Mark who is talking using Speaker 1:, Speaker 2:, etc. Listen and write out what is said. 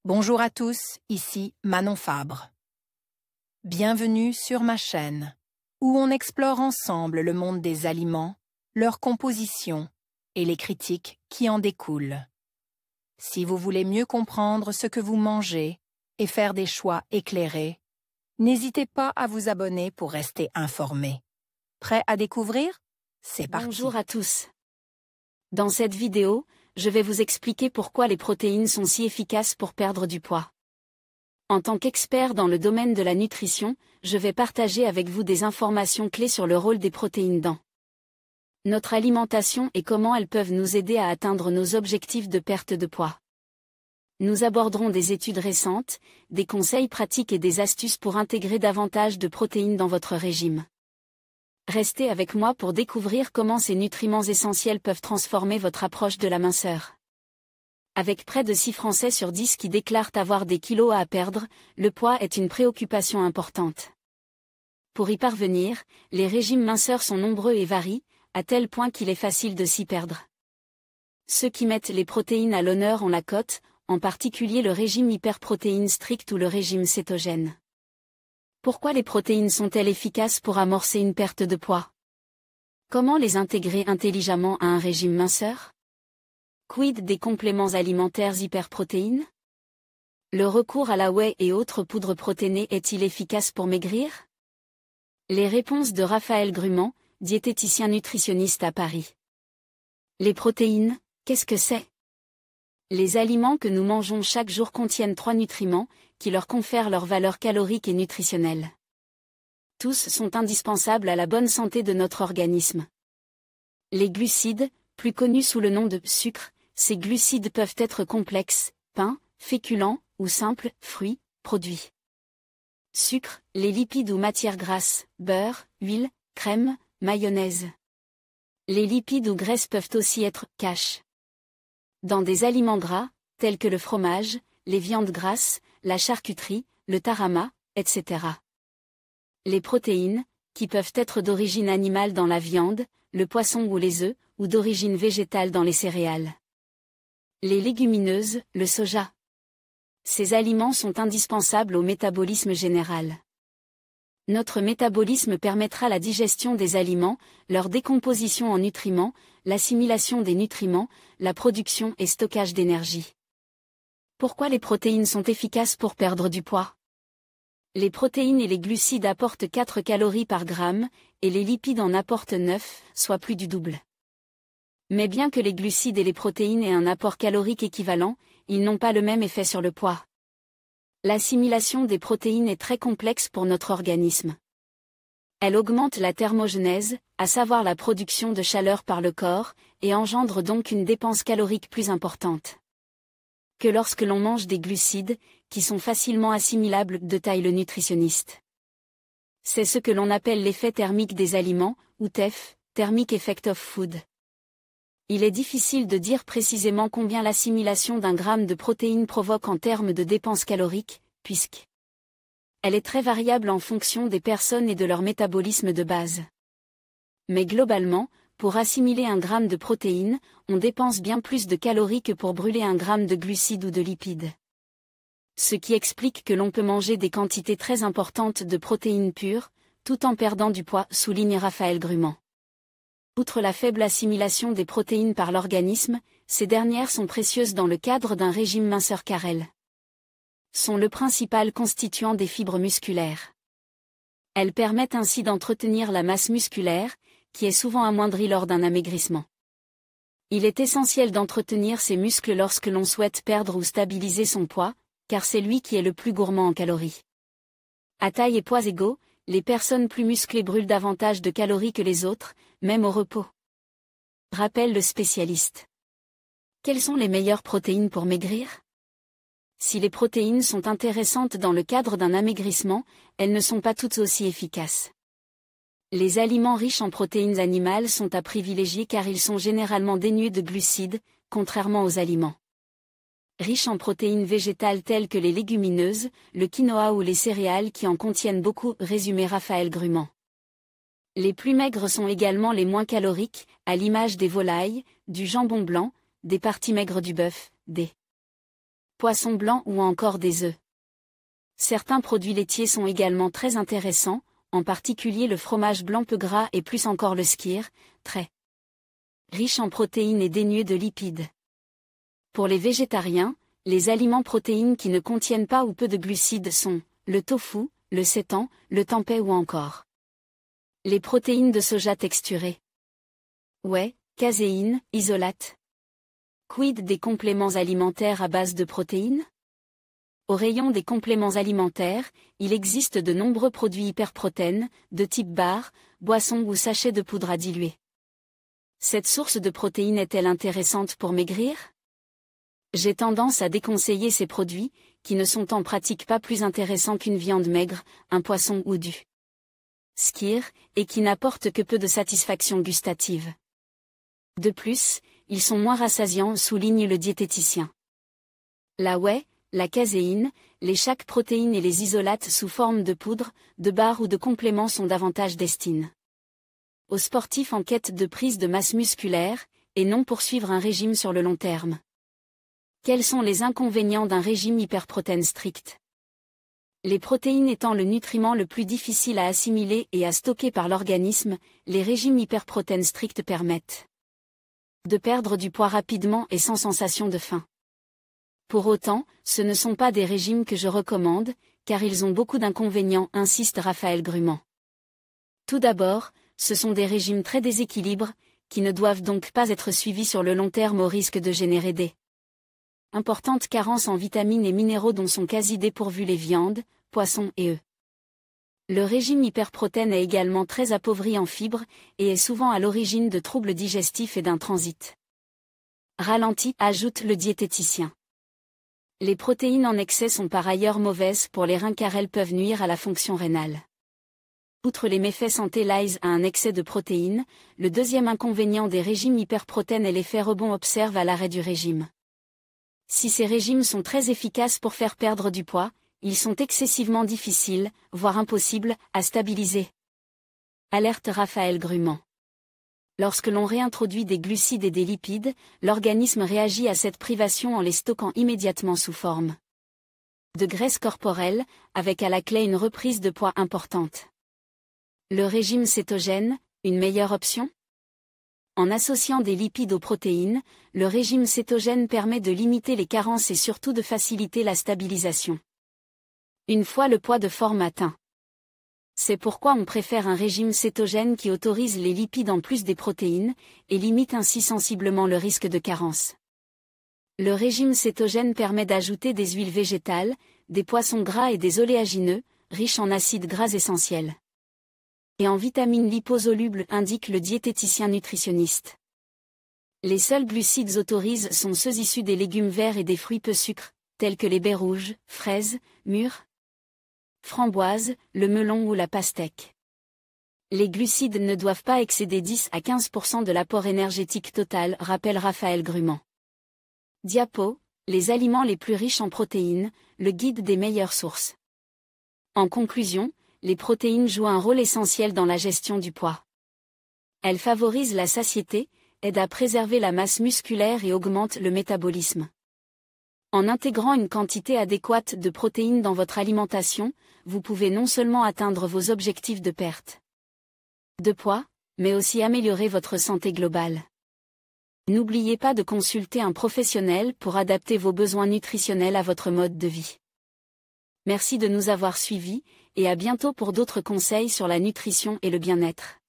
Speaker 1: Bonjour à tous, ici Manon Fabre. Bienvenue sur ma chaîne, où on explore ensemble le monde des aliments, leur composition et les critiques qui en découlent. Si vous voulez mieux comprendre ce que vous mangez et faire des choix éclairés, n'hésitez pas à vous abonner pour rester informé. Prêt à découvrir? C'est parti.
Speaker 2: Bonjour à tous. Dans cette vidéo, je vais vous expliquer pourquoi les protéines sont si efficaces pour perdre du poids. En tant qu'expert dans le domaine de la nutrition, je vais partager avec vous des informations clés sur le rôle des protéines dans notre alimentation et comment elles peuvent nous aider à atteindre nos objectifs de perte de poids. Nous aborderons des études récentes, des conseils pratiques et des astuces pour intégrer davantage de protéines dans votre régime. Restez avec moi pour découvrir comment ces nutriments essentiels peuvent transformer votre approche de la minceur. Avec près de 6 Français sur 10 qui déclarent avoir des kilos à perdre, le poids est une préoccupation importante. Pour y parvenir, les régimes minceurs sont nombreux et varient, à tel point qu'il est facile de s'y perdre. Ceux qui mettent les protéines à l'honneur ont la cote, en particulier le régime hyperprotéine strict ou le régime cétogène. Pourquoi les protéines sont-elles efficaces pour amorcer une perte de poids? Comment les intégrer intelligemment à un régime minceur? Quid des compléments alimentaires hyperprotéines? Le recours à la whey et autres poudres protéinées est-il efficace pour maigrir? Les réponses de Raphaël Grument, diététicien nutritionniste à Paris. Les protéines, qu'est-ce que c'est? Les aliments que nous mangeons chaque jour contiennent 3 nutriments, qui leur confèrent leur valeur calorique et nutritionnelle. Tous sont indispensables à la bonne santé de notre organisme. Les glucides, plus connus sous le nom de sucre, ces glucides peuvent être complexes, pain, féculents, ou simples, fruits, produits. Sucre, les lipides ou matières grasses, beurre, huile, crème, mayonnaise. Les lipides ou graisses peuvent aussi être cash. Dans des aliments gras, tels que le fromage, les viandes grasses, la charcuterie, le tarama, etc. Les protéines, qui peuvent être d'origine animale dans la viande, le poisson ou les œufs, ou d'origine végétale dans les céréales. Les légumineuses, le soja. Ces aliments sont indispensables au métabolisme général. Notre métabolisme permettra la digestion des aliments, leur décomposition en nutriments, l'assimilation des nutriments, la production et stockage d'énergie. Pourquoi les protéines sont efficaces pour perdre du poids? Les protéines et les glucides apportent 4 calories par gramme, et les lipides en apportent 9, soit plus du double. Mais bien que les glucides et les protéines aient un apport calorique équivalent, ils n'ont pas le même effet sur le poids. L'assimilation des protéines est très complexe pour notre organisme. Elle augmente la thermogenèse, à savoir la production de chaleur par le corps, et engendre donc une dépense calorique plus importante que lorsque l'on mange des glucides, qui sont facilement assimilables, détaille le nutritionniste. C'est ce que l'on appelle l'effet thermique des aliments, ou TEF, Thermic Effect of Food. Il est difficile de dire précisément combien l'assimilation d'un gramme de protéines provoque en termes de dépenses caloriques, puisque elle est très variable en fonction des personnes et de leur métabolisme de base. Mais globalement, pour assimiler un gramme de protéines, on dépense bien plus de calories que pour brûler un gramme de glucides ou de lipides. Ce qui explique que l'on peut manger des quantités très importantes de protéines pures, tout en perdant du poids, souligne Raphaël Grument. Outre la faible assimilation des protéines par l'organisme, ces dernières sont précieuses dans le cadre d'un régime minceur car elles sont le principal constituant des fibres musculaires. Elles permettent ainsi d'entretenir la masse musculaire, qui est souvent amoindrie lors d'un amaigrissement. Il est essentiel d'entretenir ces muscles lorsque l'on souhaite perdre ou stabiliser son poids, car c'est lui qui est le plus gourmand en calories. À taille et poids égaux, les personnes plus musclées brûlent davantage de calories que les autres, même au repos. Rappelle le spécialiste. Quelles sont les meilleures protéines pour maigrir? Si les protéines sont intéressantes dans le cadre d'un amaigrissement, elles ne sont pas toutes aussi efficaces. Les aliments riches en protéines animales sont à privilégier car ils sont généralement dénués de glucides, contrairement aux aliments riches en protéines végétales telles que les légumineuses, le quinoa ou les céréales qui en contiennent beaucoup, résumé Raphaël Grument. Les plus maigres sont également les moins caloriques, à l'image des volailles, du jambon blanc, des parties maigres du bœuf, des poisson blanc ou encore des œufs. Certains produits laitiers sont également très intéressants, en particulier le fromage blanc peu gras et plus encore le skyr, très riche en protéines et dénué de lipides. Pour les végétariens, les aliments protéines qui ne contiennent pas ou peu de glucides sont le tofu, le seitan, le tempeh ou encore les protéines de soja texturées. Whey, caséine, isolate. Quid des compléments alimentaires à base de protéines? Au rayon des compléments alimentaires, il existe de nombreux produits hyperprotéines, de type barres, boissons ou sachets de poudre à diluer. Cette source de protéines est-elle intéressante pour maigrir? J'ai tendance à déconseiller ces produits, qui ne sont en pratique pas plus intéressants qu'une viande maigre, un poisson ou du skyr, et qui n'apportent que peu de satisfaction gustative. De plus, ils sont moins rassasiants, souligne le diététicien. La whey, la caséine, les shakes protéines et les isolates sous forme de poudre, de barres ou de compléments sont davantage destinés aux sportifs en quête de prise de masse musculaire, et non pour suivre un régime sur le long terme. Quels sont les inconvénients d'un régime hyperprotéine strict? Les protéines étant le nutriment le plus difficile à assimiler et à stocker par l'organisme, les régimes hyperprotéines stricts permettent de perdre du poids rapidement et sans sensation de faim. Pour autant, ce ne sont pas des régimes que je recommande, car ils ont beaucoup d'inconvénients, insiste Raphaël Grument. Tout d'abord, ce sont des régimes très déséquilibrés, qui ne doivent donc pas être suivis sur le long terme au risque de générer des importantes carences en vitamines et minéraux dont sont quasi dépourvus les viandes, poissons et œufs. Le régime hyperprotéine est également très appauvri en fibres, et est souvent à l'origine de troubles digestifs et d'un transit ralenti, ajoute le diététicien. Les protéines en excès sont par ailleurs mauvaises pour les reins car elles peuvent nuire à la fonction rénale. Outre les méfaits santé liés à un excès de protéines, le deuxième inconvénient des régimes hyperprotéines est l'effet rebond observe à l'arrêt du régime. Si ces régimes sont très efficaces pour faire perdre du poids, ils sont excessivement difficiles, voire impossibles, à stabiliser. Alerte Raphaël Grument. Lorsque l'on réintroduit des glucides et des lipides, l'organisme réagit à cette privation en les stockant immédiatement sous forme de graisse corporelle, avec à la clé une reprise de poids importante. Le régime cétogène, une meilleure option? En associant des lipides aux protéines, le régime cétogène permet de limiter les carences et surtout de faciliter la stabilisation. Une fois le poids de forme atteint. C'est pourquoi on préfère un régime cétogène qui autorise les lipides en plus des protéines, et limite ainsi sensiblement le risque de carence. Le régime cétogène permet d'ajouter des huiles végétales, des poissons gras et des oléagineux, riches en acides gras essentiels. Et en vitamines liposolubles, indique le diététicien nutritionniste. Les seuls glucides autorisés sont ceux issus des légumes verts et des fruits peu sucres, tels que les baies rouges, fraises, mûres, framboises, le melon ou la pastèque. Les glucides ne doivent pas excéder 10 à 15% de l'apport énergétique total, rappelle Raphaël Grument. Diapo, les aliments les plus riches en protéines, le guide des meilleures sources. En conclusion, les protéines jouent un rôle essentiel dans la gestion du poids. Elles favorisent la satiété, aident à préserver la masse musculaire et augmentent le métabolisme. En intégrant une quantité adéquate de protéines dans votre alimentation, vous pouvez non seulement atteindre vos objectifs de perte de poids, mais aussi améliorer votre santé globale. N'oubliez pas de consulter un professionnel pour adapter vos besoins nutritionnels à votre mode de vie. Merci de nous avoir suivis, et à bientôt pour d'autres conseils sur la nutrition et le bien-être.